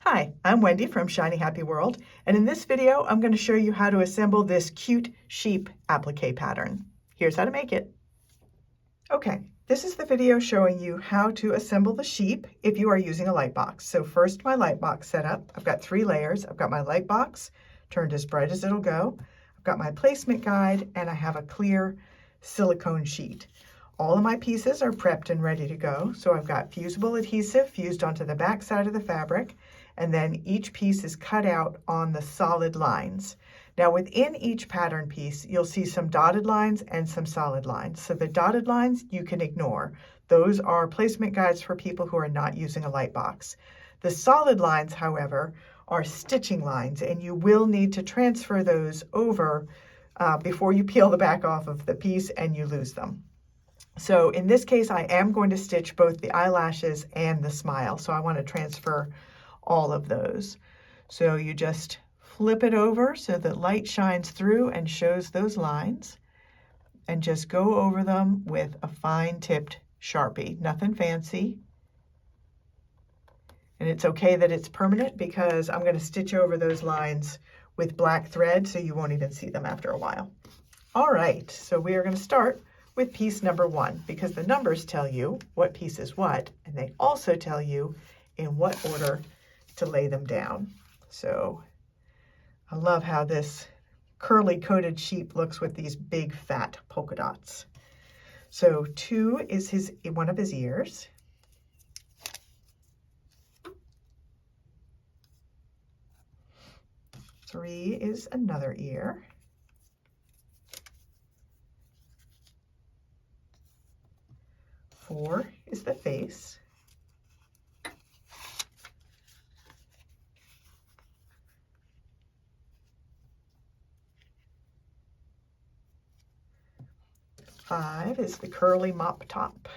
Hi, I'm Wendy from Shiny Happy World, and in this video I'm going to show you how to assemble this cute sheep applique pattern. Here's how to make it. Okay, this is the video showing you how to assemble the sheep if you are using a light box. So first, my light box setup. I've got 3 layers. I've got my light box turned as bright as it'll go. I've got my placement guide, and I have a clear silicone sheet. All of my pieces are prepped and ready to go. So I've got fusible adhesive fused onto the back side of the fabric, and then each piece is cut out on the solid lines. Now within each pattern piece, you'll see some dotted lines and some solid lines. So the dotted lines you can ignore. Those are placement guides for people who are not using a light box. The solid lines, however, are stitching lines, and you will need to transfer those over before you peel the back off of the piece and you lose them. So in this case, I am going to stitch both the eyelashes and the smile. So I want to transfer all of those. So you just flip it over so that light shines through and shows those lines, and just go over them with a fine tipped Sharpie, nothing fancy. And it's okay that it's permanent because I'm going to stitch over those lines with black thread so you won't even see them after a while. All right, so we are going to start with piece number 1 because the numbers tell you what piece is what, and they also tell you in what order to lay them down. So I love how this curly coated sheep looks with these big fat polka dots. So 2 is one of his ears. 3 is another ear. 4 is the face. 5 is the curly mop top.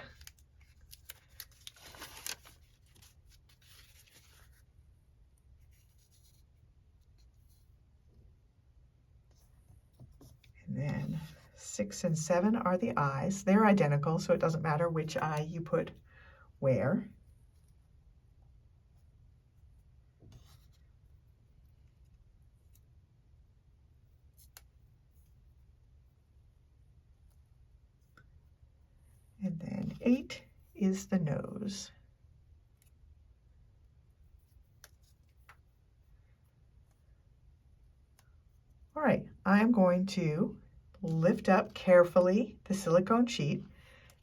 6 and 7 are the eyes. They're identical, so it doesn't matter which eye you put where. And then 8 is the nose. All right, I am going to lift up carefully the silicone sheet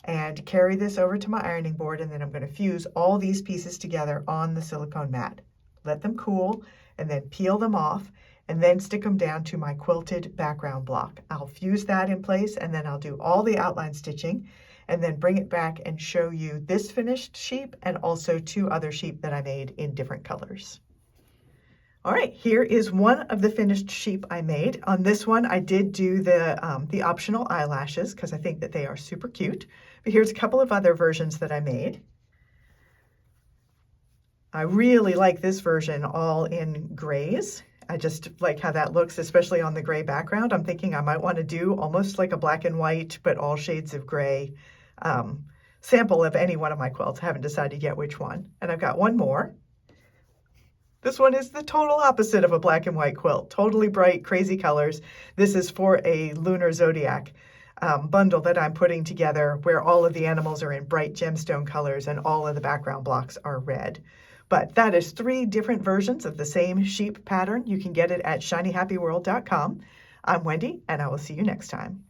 and carry this over to my ironing board, and then I'm going to fuse all these pieces together on the silicone mat. Let them cool and then peel them off and then stick them down to my quilted background block. I'll fuse that in place, and then I'll do all the outline stitching and then bring it back and show you this finished sheep and also 2 other sheep that I made in different colors. All right, here is one of the finished sheep I made. On this one, I did do the optional eyelashes because I think that they are super cute. But here's a couple of other versions that I made. I really like this version all in grays. I just like how that looks, especially on the gray background. I'm thinking I might want to do almost like a black and white, but all shades of gray sample of any one of my quilts. I haven't decided yet which one. And I've got one more. This one is the total opposite of a black and white quilt. Totally bright, crazy colors. This is for a lunar zodiac bundle that I'm putting together where all of the animals are in bright gemstone colors and all of the background blocks are red. But that is 3 different versions of the same sheep pattern. You can get it at shinyhappyworld.com. I'm Wendy, and I will see you next time.